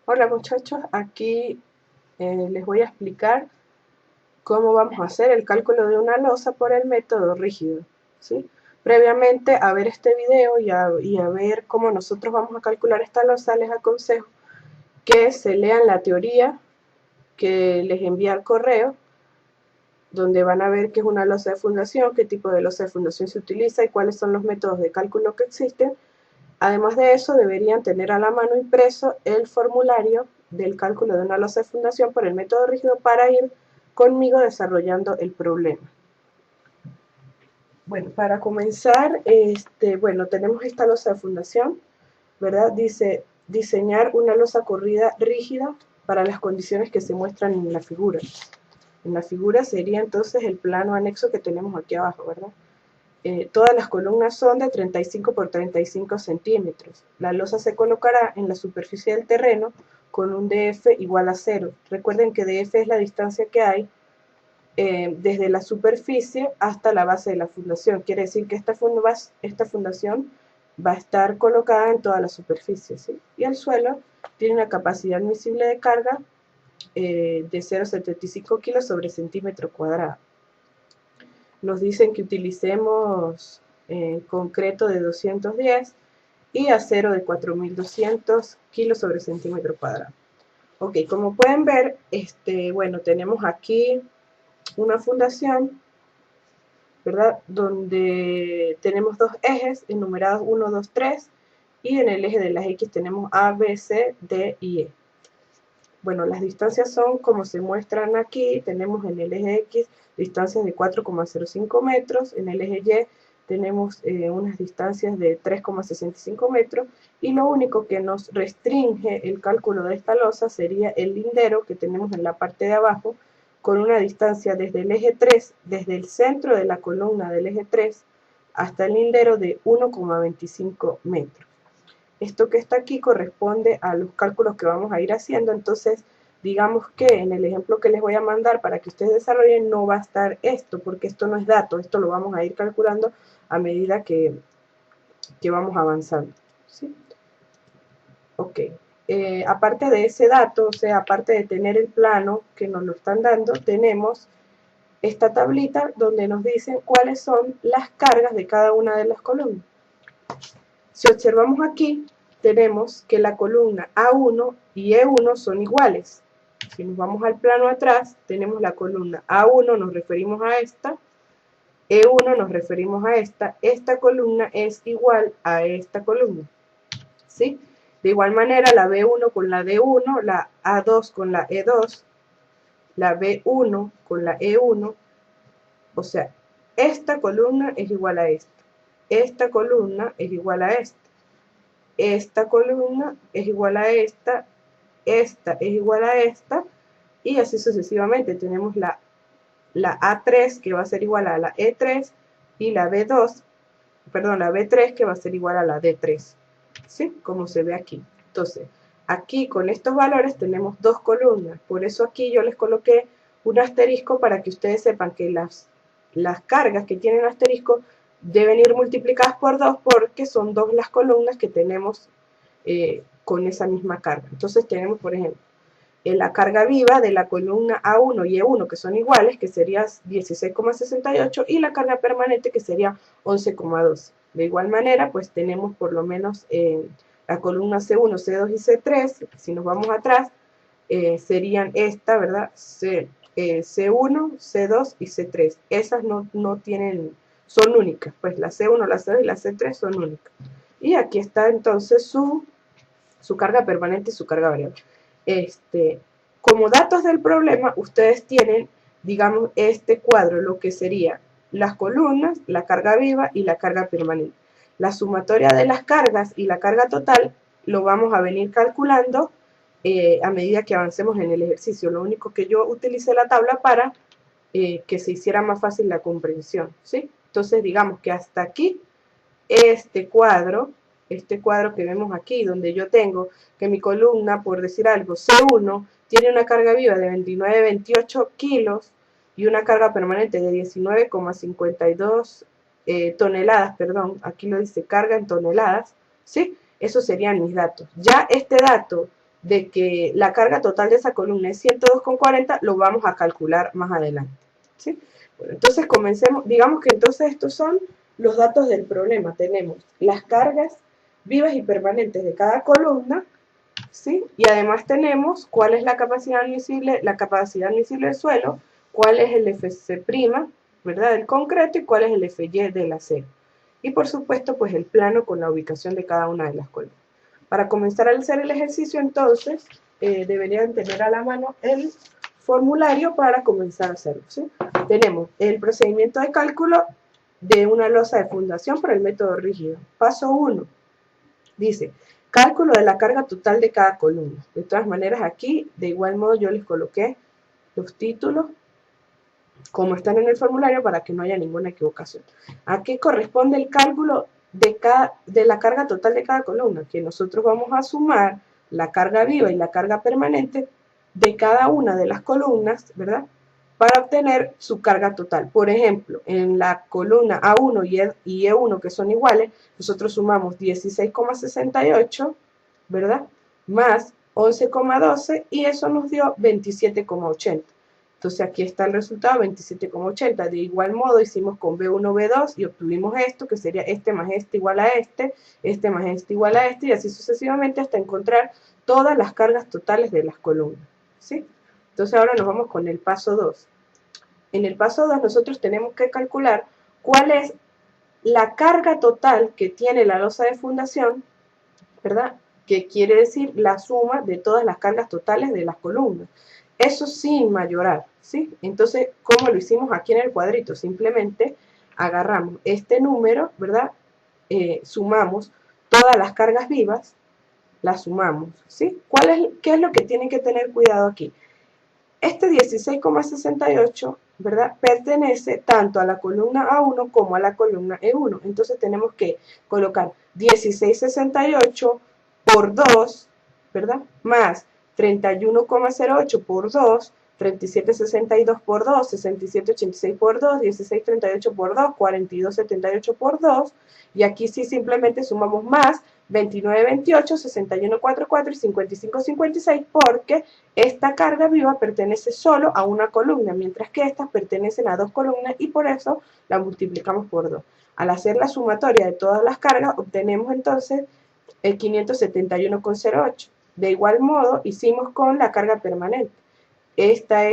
Hola muchachos, aquí les voy a explicar cómo vamos a hacer el cálculo de una losa por el método rígido, ¿sí? Previamente a ver este video y a ver cómo nosotros vamos a calcular esta losa, les aconsejo que se lean la teoría que les envía al correo, donde van a ver qué es una losa de fundación, qué tipo de losa de fundación se utiliza y cuáles son los métodos de cálculo que existen. Además de eso, deberían tener a la mano impreso el formulario del cálculo de una losa de fundación por el método rígido para ir conmigo desarrollando el problema. Bueno, para comenzar, bueno, tenemos esta losa de fundación, ¿verdad? Dice diseñar una losa corrida rígida para las condiciones que se muestran en la figura. En la figura sería entonces el plano anexo que tenemos aquí abajo, ¿verdad? Todas las columnas son de 35 por 35 centímetros. La losa se colocará en la superficie del terreno con un DF igual a 0. Recuerden que DF es la distancia que hay desde la superficie hasta la base de la fundación. Quiere decir que esta fundación va a estar colocada en toda la superficie, ¿sí? Y el suelo tiene una capacidad admisible de carga de 0,75 kilos sobre centímetro cuadrado. Nos dicen que utilicemos concreto de 210 y acero de 4200 kilos sobre centímetro cuadrado. Ok, como pueden ver, bueno, tenemos aquí una fundación, ¿verdad? Donde tenemos dos ejes enumerados 1, 2, 3 y en el eje de las X tenemos A, B, C, D y E. Bueno, las distancias son como se muestran aquí. Tenemos en el eje X distancias de 4,05 metros, en el eje Y tenemos unas distancias de 3,65 metros, y lo único que nos restringe el cálculo de esta losa sería el lindero que tenemos en la parte de abajo, con una distancia desde el eje 3, desde el centro de la columna del eje 3 hasta el lindero de 1,25 metros. Esto que está aquí corresponde a los cálculos que vamos a ir haciendo. Entonces, digamos que en el ejemplo que les voy a mandar para que ustedes desarrollen no va a estar esto, porque esto no es dato, esto lo vamos a ir calculando a medida que vamos avanzando, ¿sí? Ok. Aparte de ese dato, o sea, aparte de tener el plano que nos lo están dando, tenemos esta tablita donde nos dicen cuáles son las cargas de cada una de las columnas. Si observamos aquí, tenemos que la columna A1 y E1 son iguales. Si nos vamos al plano atrás, tenemos la columna A1, nos referimos a esta, E1 nos referimos a esta columna es igual a esta columna, ¿sí? De igual manera, la B1 con la D1, la A2 con la E2, la B1 con la E1, o sea, esta columna es igual a esta columna es igual a esta columna es igual a esta es igual a esta, y así sucesivamente. Tenemos la A3 que va a ser igual a la E3 y la B2, perdón, la B3 que va a ser igual a la D3, ¿sí? Como se ve aquí. Entonces, aquí con estos valores tenemos dos columnas, por eso aquí yo les coloqué un asterisco para que ustedes sepan que las cargas que tienen asterisco deben ir multiplicadas por 2 porque son dos las columnas que tenemos con esa misma carga. Entonces tenemos, por ejemplo, la carga viva de la columna A1 y E1, que son iguales, que sería 16,68, y la carga permanente, que sería 11,12. De igual manera, pues tenemos por lo menos la columna C1, C2 y C3, si nos vamos atrás, serían esta, ¿verdad? C1, C2 y C3. Esas no tienen, son únicas, pues la C1, la C2 y la C3 son únicas. Y aquí está entonces su carga permanente y su carga variable. Como datos del problema, ustedes tienen, digamos, este cuadro, lo que sería las columnas, la carga viva y la carga permanente. La sumatoria de las cargas y la carga total lo vamos a venir calculando a medida que avancemos en el ejercicio. Lo único que yo utilicé la tabla para que se hiciera más fácil la comprensión, ¿sí? Entonces, digamos que hasta aquí este cuadro que vemos aquí, donde yo tengo que mi columna, por decir algo, C1, tiene una carga viva de 29,28 kilos y una carga permanente de 19,52 toneladas, perdón, aquí lo dice carga en toneladas, ¿sí? Esos serían mis datos. Ya este dato de que la carga total de esa columna es 102,40, lo vamos a calcular más adelante, ¿sí? Bueno, entonces comencemos, digamos que entonces estos son los datos del problema. Tenemos las cargas vivas y permanentes de cada columna, ¿sí? Y además tenemos cuál es la capacidad admisible del suelo, cuál es el FC', ¿verdad?, del concreto, y cuál es el FY del acero. Y por supuesto, pues el plano con la ubicación de cada una de las columnas. Para comenzar a hacer el ejercicio, entonces, deberían tener a la mano el formulario para comenzar a hacerlo, ¿sí? Tenemos el procedimiento de cálculo de una losa de fundación por el método rígido. Paso 1. Dice, cálculo de la carga total de cada columna. De todas maneras, aquí, de igual modo, yo les coloqué los títulos como están en el formulario para que no haya ninguna equivocación. ¿A qué corresponde el cálculo de la carga total de cada columna? Que nosotros vamos a sumar la carga viva y la carga permanente de cada una de las columnas, ¿verdad?, para obtener su carga total. Por ejemplo, en la columna A1 y E1, que son iguales, nosotros sumamos 16,68, ¿verdad?, más 11,12, y eso nos dio 27,80. Entonces aquí está el resultado, 27,80. De igual modo hicimos con B1, B2 y obtuvimos esto, que sería este más este igual a este más este igual a este, y así sucesivamente hasta encontrar todas las cargas totales de las columnas, ¿sí? Entonces ahora nos vamos con el paso 2. En el paso 2 nosotros tenemos que calcular cuál es la carga total que tiene la losa de fundación, ¿verdad?, que quiere decir la suma de todas las cargas totales de las columnas. Eso sin mayorar, ¿sí? Entonces, ¿cómo lo hicimos aquí en el cuadrito? Simplemente agarramos este número, ¿verdad? Sumamos todas las cargas vivas, las sumamos, ¿sí? ¿Qué es lo que tienen que tener cuidado aquí? Este 16,68, ¿verdad?, pertenece tanto a la columna A1 como a la columna E1. Entonces tenemos que colocar 16,68 por 2, ¿verdad?, más 31,08 por 2, 37,62 por 2, 67,86 por 2, 16,38 por 2, 42,78 por 2, y aquí sí simplemente sumamos más 29,28, 61,44 y 55,56, porque esta carga viva pertenece solo a una columna, mientras que estas pertenecen a dos columnas, y por eso la multiplicamos por 2. Al hacer la sumatoria de todas las cargas, obtenemos entonces el 571,08. De igual modo, hicimos con la carga permanente. Esta,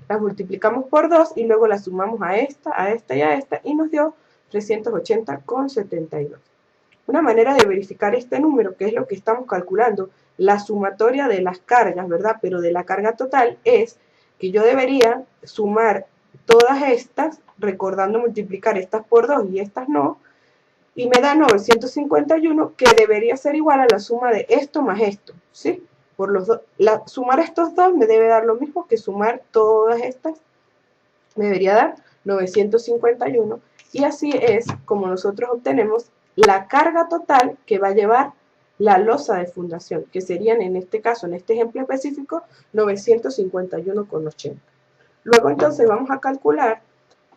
las multiplicamos por 2 y luego las sumamos a esta y a esta, y nos dio 380,72. Una manera de verificar este número, que es lo que estamos calculando, la sumatoria de las cargas, ¿verdad?, pero de la carga total, es que yo debería sumar todas estas, recordando multiplicar estas por 2 y estas no, y me da 951, que debería ser igual a la suma de esto más esto, ¿sí? Por los dos, sumar estos dos me debe dar lo mismo que sumar todas estas, me debería dar 951, y así es como nosotros obtenemos la carga total que va a llevar la losa de fundación, que serían en este caso, en este ejemplo específico, 951,80. Luego entonces vamos a calcular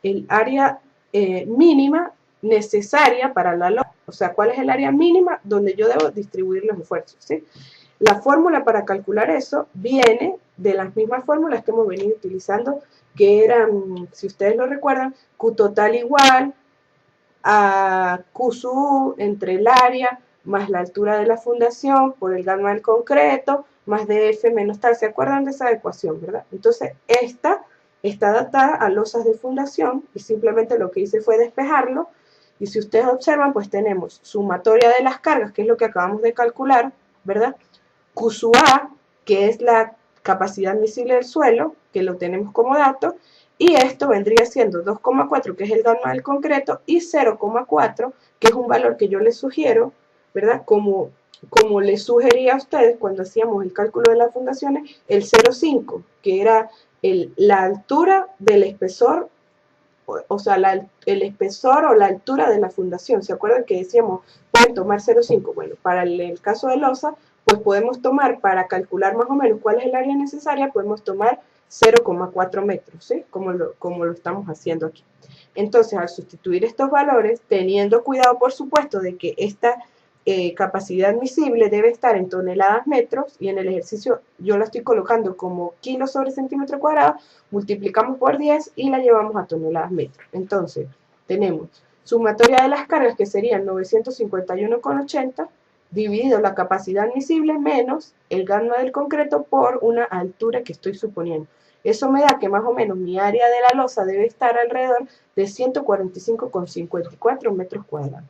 el área mínima necesaria para la losa, o sea, cuál es el área mínima donde yo debo distribuir los esfuerzos, ¿sí? La fórmula para calcular eso viene de las mismas fórmulas que hemos venido utilizando, que eran, si ustedes lo recuerdan, Q total igual a Q sub U entre el área más la altura de la fundación por el gamma del concreto más DF menos tal. ¿Se acuerdan de esa ecuación, verdad? Entonces, esta está adaptada a losas de fundación y simplemente lo que hice fue despejarlo. Y si ustedes observan, pues tenemos sumatoria de las cargas, que es lo que acabamos de calcular, ¿verdad? Q sub A, que es la capacidad admisible del suelo, que lo tenemos como dato, y esto vendría siendo 2,4, que es el gamma del concreto, y 0,4, que es un valor que yo les sugiero, ¿verdad? Como les sugería a ustedes cuando hacíamos el cálculo de las fundaciones, el 0,5, que era la altura del espesor, o sea, el espesor o la altura de la fundación. ¿Se acuerdan que decíamos, pueden tomar 0,5? Bueno, para el caso de losa, pues podemos tomar, para calcular más o menos cuál es el área necesaria, podemos tomar 0,4 metros, ¿sí? Como lo estamos haciendo aquí. Entonces, al sustituir estos valores, teniendo cuidado, por supuesto, de que capacidad admisible debe estar en toneladas metros, y en el ejercicio yo la estoy colocando como kilos sobre centímetro cuadrado, multiplicamos por 10 y la llevamos a toneladas metros. Entonces, tenemos sumatoria de las cargas, que serían 951,80, dividido la capacidad admisible menos el gamma del concreto por una altura que estoy suponiendo. Eso me da que más o menos mi área de la losa debe estar alrededor de 145,54 metros cuadrados.